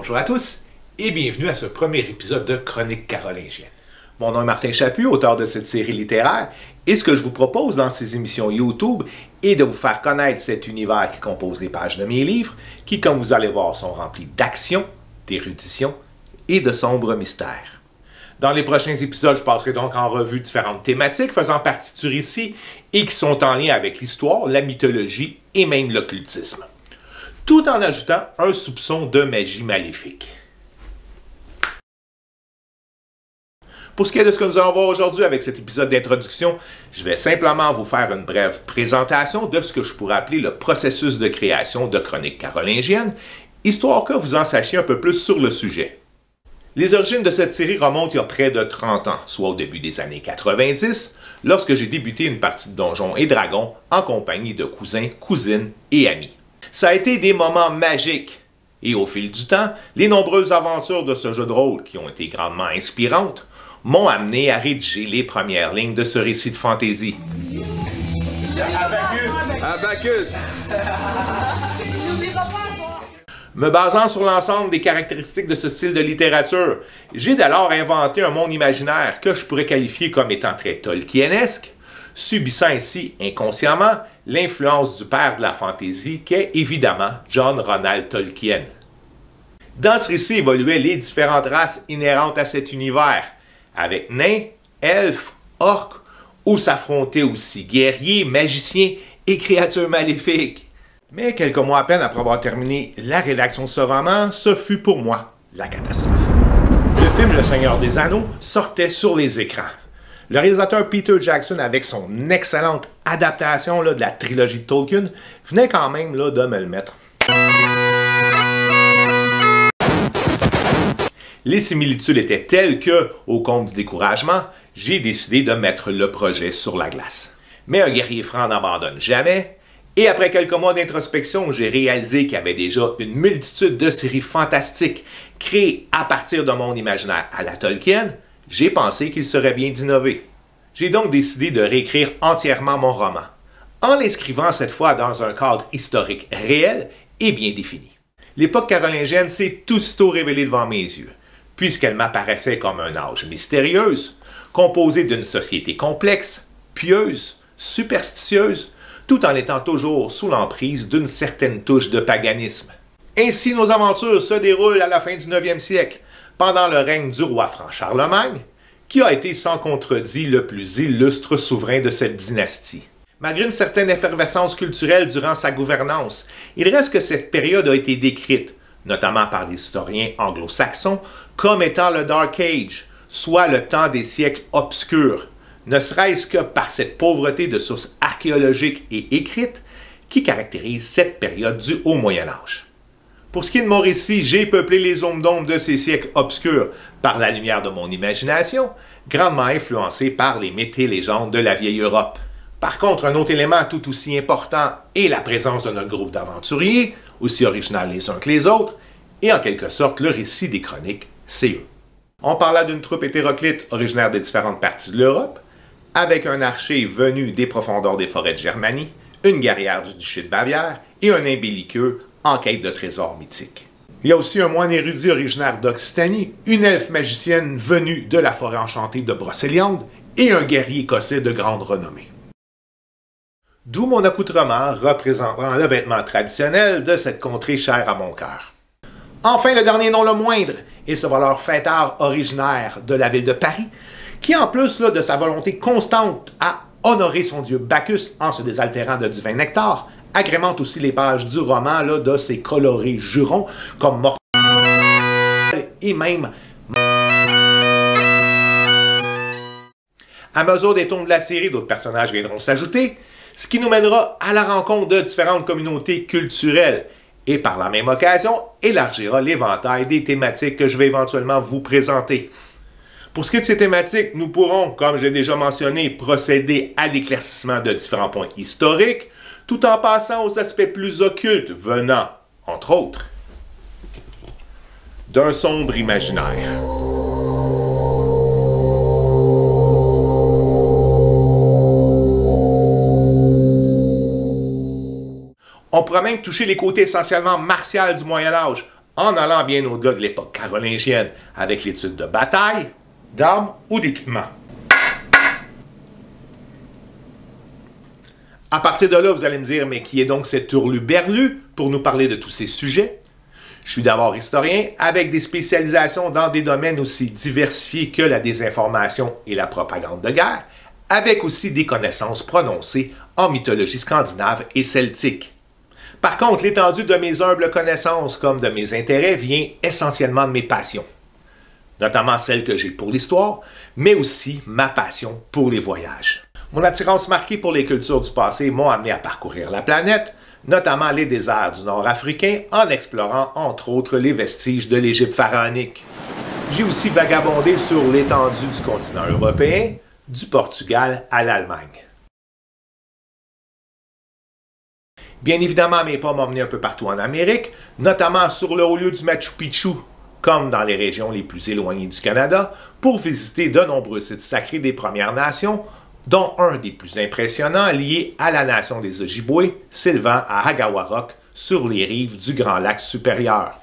Bonjour à tous et bienvenue à ce premier épisode de Chroniques carolingiennes. Mon nom est Martin Chaput, auteur de cette série littéraire, et ce que je vous propose dans ces émissions YouTube est de vous faire connaître cet univers qui compose les pages de mes livres, qui, comme vous allez voir, sont remplis d'action, d'érudition et de sombres mystères. Dans les prochains épisodes, je passerai donc en revue différentes thématiques faisant partie du récit et qui sont en lien avec l'histoire, la mythologie et même l'occultisme, tout en ajoutant un soupçon de magie maléfique. Pour ce qui est de ce que nous allons voir aujourd'hui avec cet épisode d'introduction, je vais simplement vous faire une brève présentation de ce que je pourrais appeler le processus de création de Chroniques carolingiennes, histoire que vous en sachiez un peu plus sur le sujet. Les origines de cette série remontent il y a près de 30 ans, soit au début des années 90, lorsque j'ai débuté une partie de Donjons et Dragons en compagnie de cousins, cousines et amis. Ça a été des moments magiques, et au fil du temps, les nombreuses aventures de ce jeu de rôle, qui ont été grandement inspirantes, m'ont amené à rédiger les premières lignes de ce récit de fantaisie. Abacus! Me basant sur l'ensemble des caractéristiques de ce style de littérature, j'ai dès lors inventé un monde imaginaire que je pourrais qualifier comme étant très tolkienesque, subissant ainsi inconsciemment l'influence du père de la fantaisie qu'est évidemment John Ronald Tolkien. Dans ce récit évoluaient les différentes races inhérentes à cet univers, avec nains, elfes, orques, où s'affrontaient aussi guerriers, magiciens et créatures maléfiques. Mais quelques mois à peine après avoir terminé la rédaction de ce roman, ce fut pour moi la catastrophe. Le film Le Seigneur des Anneaux sortait sur les écrans. Le réalisateur Peter Jackson, avec son excellente adaptation de la trilogie de Tolkien, venait quand même de me le mettre. Les similitudes étaient telles que, au compte du découragement, j'ai décidé de mettre le projet sur la glace. Mais un guerrier franc n'abandonne jamais, et après quelques mois d'introspection, j'ai réalisé qu'il y avait déjà une multitude de séries fantastiques créées à partir d'un monde imaginaire à la Tolkien. J'ai pensé qu'il serait bien d'innover. J'ai donc décidé de réécrire entièrement mon roman, en l'inscrivant cette fois dans un cadre historique réel et bien défini. L'époque carolingienne s'est aussitôt révélée devant mes yeux, puisqu'elle m'apparaissait comme un âge mystérieuse, composée d'une société complexe, pieuse, superstitieuse, tout en étant toujours sous l'emprise d'une certaine touche de paganisme. Ainsi, nos aventures se déroulent à la fin du 9e siècle, pendant le règne du roi franc Charlemagne, qui a été sans contredit le plus illustre souverain de cette dynastie. Malgré une certaine effervescence culturelle durant sa gouvernance, il reste que cette période a été décrite, notamment par les historiens anglo-saxons, comme étant le Dark Age, soit le temps des siècles obscurs, ne serait-ce que par cette pauvreté de sources archéologiques et écrites qui caractérise cette période du Haut Moyen Âge. Pour ce qui est de mon récit, j'ai peuplé les zones d'ombre de ces siècles obscurs par la lumière de mon imagination, grandement influencée par les mythes et légendes de la vieille Europe. Par contre, un autre élément tout aussi important est la présence de notre groupe d'aventuriers, aussi original les uns que les autres, et en quelque sorte le récit des chroniques, c'est eux. On parla d'une troupe hétéroclite originaire des différentes parties de l'Europe, avec un archer venu des profondeurs des forêts de Germanie, une guerrière du duché de Bavière et un nain belliqueux en quête de trésors mythiques. Il y a aussi un moine érudit originaire d'Occitanie, une elfe magicienne venue de la forêt enchantée de Brocéliande et un guerrier écossais de grande renommée. D'où mon accoutrement représentant le vêtement traditionnel de cette contrée chère à mon cœur. Enfin, le dernier non le moindre est ce voleur fêtard originaire de la ville de Paris, qui en plus de sa volonté constante à honorer son dieu Bacchus en se désaltérant de divin nectar, agrémente aussi les pages du roman de ses colorés jurons comme mortel et même à mesure des tomes de la série, d'autres personnages viendront s'ajouter, ce qui nous mènera à la rencontre de différentes communautés culturelles et par la même occasion élargira l'éventail des thématiques que je vais éventuellement vous présenter. Pour ce qui est de ces thématiques, nous pourrons, comme j'ai déjà mentionné, procéder à l'éclaircissement de différents points historiques, tout en passant aux aspects plus occultes venant, entre autres, d'un sombre imaginaire. On pourra même toucher les côtés essentiellement martiaux du Moyen Âge, en allant bien au-delà de l'époque carolingienne avec l'étude de bataille, d'armes ou d'équipements. À partir de là, vous allez me dire, mais qui est donc cet hurluberlu pour nous parler de tous ces sujets? Je suis d'abord historien avec des spécialisations dans des domaines aussi diversifiés que la désinformation et la propagande de guerre, avec aussi des connaissances prononcées en mythologie scandinave et celtique. Par contre, l'étendue de mes humbles connaissances comme de mes intérêts vient essentiellement de mes passions, notamment celles que j'ai pour l'histoire, mais aussi ma passion pour les voyages. Mon attirance marquée pour les cultures du passé m'ont amené à parcourir la planète, notamment les déserts du nord africain, en explorant entre autres les vestiges de l'Égypte pharaonique. J'ai aussi vagabondé sur l'étendue du continent européen, du Portugal à l'Allemagne. Bien évidemment, mes pas m'ont emmené un peu partout en Amérique, notamment sur le haut lieu du Machu Picchu, comme dans les régions les plus éloignées du Canada, pour visiter de nombreux sites sacrés des Premières Nations, dont un des plus impressionnants lié à la nation des Ojibwés, s'élevant à Agawarok, sur les rives du Grand Lac supérieur.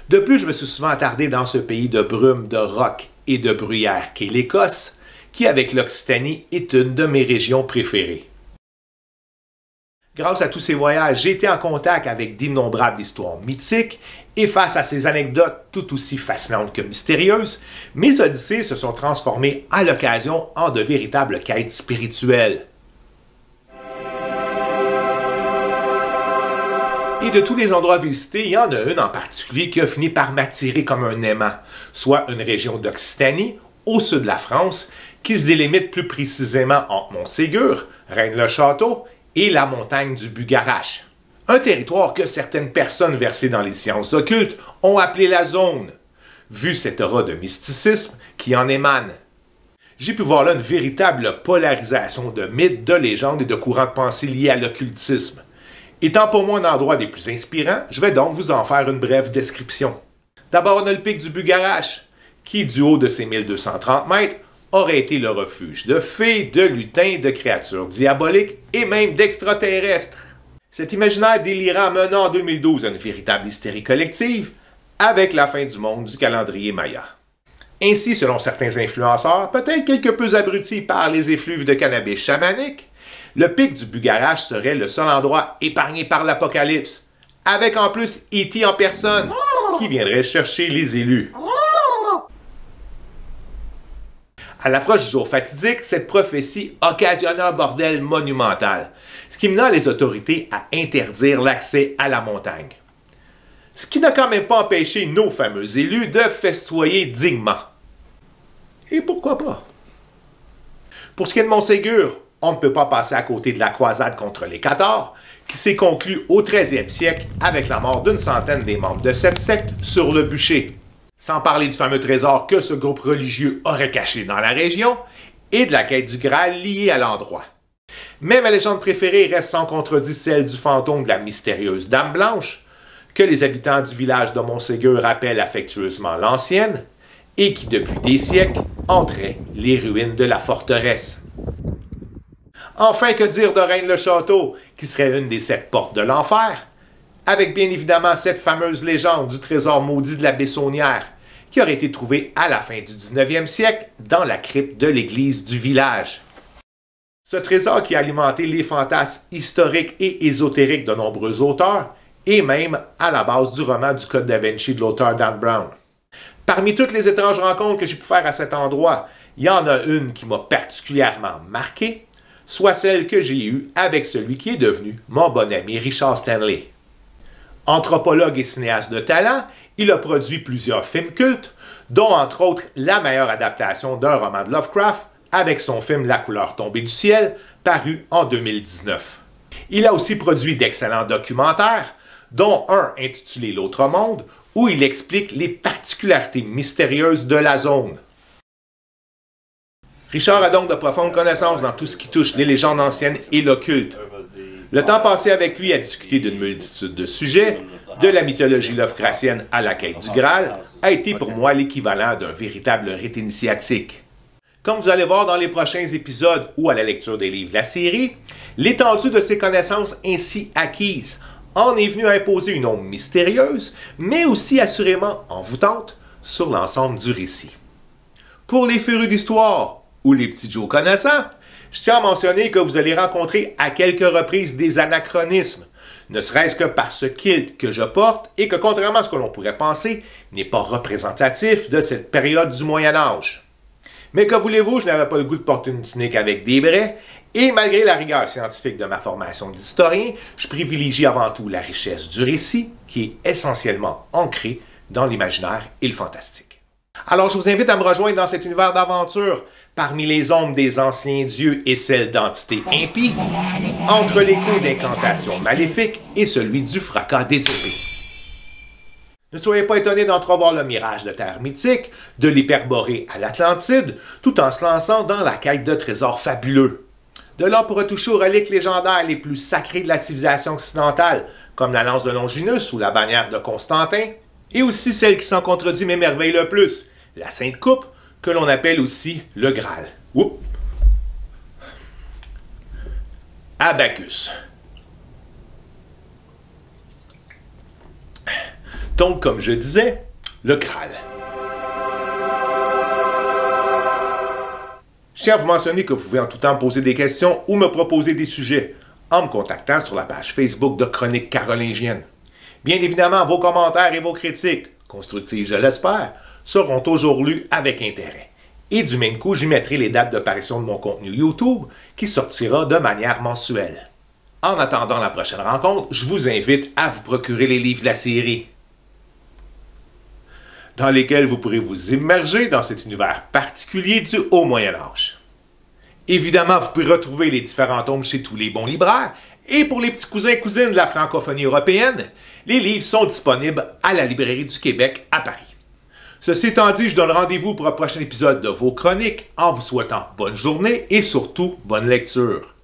De plus, je me suis souvent attardé dans ce pays de brume, de roc et de bruyère qu'est l'Écosse, qui, avec l'Occitanie, est une de mes régions préférées. Grâce à tous ces voyages, j'ai été en contact avec d'innombrables histoires mythiques et face à ces anecdotes tout aussi fascinantes que mystérieuses, mes odyssées se sont transformées à l'occasion en de véritables quêtes spirituelles. Et de tous les endroits visités, il y en a une en particulier qui a fini par m'attirer comme un aimant, soit une région d'Occitanie, au sud de la France, qui se délimite plus précisément entre Montségur, Rennes-le-Château, et la montagne du Bugarache. Un territoire que certaines personnes versées dans les sciences occultes ont appelé la zone, vu cette aura de mysticisme qui en émane. J'ai pu voir là une véritable polarisation de mythes, de légendes et de courants de pensée liés à l'occultisme. Étant pour moi un endroit des plus inspirants, je vais donc vous en faire une brève description. D'abord, on a le pic du Bugarache, qui, du haut de ses 1230 mètres, aurait été le refuge de fées, de lutins, de créatures diaboliques et même d'extraterrestres. Cet imaginaire délirant mena en 2012 à une véritable hystérie collective avec la fin du monde du calendrier Maya. Ainsi, selon certains influenceurs, peut-être quelque peu abrutis par les effluves de cannabis chamanique, le pic du Bugarache serait le seul endroit épargné par l'apocalypse, avec en plus E.T. en personne qui viendrait chercher les élus. À l'approche du jour fatidique, cette prophétie occasionna un bordel monumental, ce qui mena les autorités à interdire l'accès à la montagne. Ce qui n'a quand même pas empêché nos fameux élus de festoyer dignement. Et pourquoi pas? Pour ce qui est de Montségur, on ne peut pas passer à côté de la croisade contre les Cathares, qui s'est conclue au 13e siècle avec la mort d'une centaine des membres de cette secte sur le bûcher. Sans parler du fameux trésor que ce groupe religieux aurait caché dans la région, et de la quête du Graal liée à l'endroit. Mais ma légende préférée reste sans contredit celle du fantôme de la mystérieuse Dame Blanche, que les habitants du village de Montségur appellent affectueusement l'Ancienne, et qui depuis des siècles entrait les ruines de la forteresse. Enfin, que dire de Rennes-le-Château, qui serait une des 7 portes de l'enfer, avec bien évidemment cette fameuse légende du trésor maudit de la Bessonnière, qui aurait été trouvé à la fin du 19e siècle dans la crypte de l'église du village. Ce trésor qui a alimenté les fantasmes historiques et ésotériques de nombreux auteurs, et même à la base du roman du Code da Vinci de l'auteur Dan Brown. Parmi toutes les étranges rencontres que j'ai pu faire à cet endroit, il y en a une qui m'a particulièrement marqué, soit celle que j'ai eue avec celui qui est devenu mon bon ami Richard Stanley. Anthropologue et cinéaste de talent, il a produit plusieurs films cultes, dont entre autres la meilleure adaptation d'un roman de Lovecraft avec son film La couleur tombée du ciel, paru en 2019. Il a aussi produit d'excellents documentaires, dont un intitulé L'autre monde, où il explique les particularités mystérieuses de la zone. Richard a donc de profondes connaissances dans tout ce qui touche les légendes anciennes et l'occulte. Le temps passé avec lui à discuter d'une multitude de sujets, de la mythologie Lovecraftienne à la quête du Graal, a été pour moi l'équivalent d'un véritable rite initiatique. Comme vous allez voir dans les prochains épisodes ou à la lecture des livres de la série, l'étendue de ses connaissances ainsi acquises en est venu à imposer une ombre mystérieuse, mais aussi assurément envoûtante, sur l'ensemble du récit. Pour les férus d'histoire ou les petits Joe connaissants, je tiens à mentionner que vous allez rencontrer à quelques reprises des anachronismes, ne serait-ce que par ce kilt que je porte et que, contrairement à ce que l'on pourrait penser, n'est pas représentatif de cette période du Moyen Âge. Mais que voulez-vous, je n'avais pas le goût de porter une tunique avec des braies, et malgré la rigueur scientifique de ma formation d'historien, je privilégie avant tout la richesse du récit, qui est essentiellement ancré dans l'imaginaire et le fantastique. Alors je vous invite à me rejoindre dans cet univers d'aventure, parmi les ombres des anciens dieux et celles d'entités impies, entre l'écho d'incantations maléfiques et celui du fracas des épées. Ne soyez pas étonnés d'entrevoir le mirage de terre mythique, de l'Hyperborée à l'Atlantide, tout en se lançant dans la quête de trésors fabuleux. De là pour retoucher aux reliques légendaires les plus sacrées de la civilisation occidentale, comme la lance de Longinus ou la bannière de Constantin, et aussi celle qui s'en contredit m'émerveille le plus, la Sainte Coupe, que l'on appelle aussi le Graal. Oups. Abacus. Donc, comme je disais, le Graal. Je tiens à vous mentionner que vous pouvez en tout temps me poser des questions ou me proposer des sujets en me contactant sur la page Facebook de Chroniques Carolingiennes. Bien évidemment, vos commentaires et vos critiques, constructives je l'espère, seront toujours lus avec intérêt. Et du même coup, j'y mettrai les dates d'apparition de mon contenu YouTube qui sortira de manière mensuelle. En attendant la prochaine rencontre, je vous invite à vous procurer les livres de la série, dans lesquels vous pourrez vous immerger dans cet univers particulier du Haut Moyen Âge. Évidemment, vous pouvez retrouver les différents tomes chez tous les bons libraires, et pour les petits cousins et cousines de la francophonie européenne, les livres sont disponibles à la Librairie du Québec à Paris. Ceci étant dit, je donne rendez-vous pour un prochain épisode de vos chroniques en vous souhaitant bonne journée et surtout bonne lecture.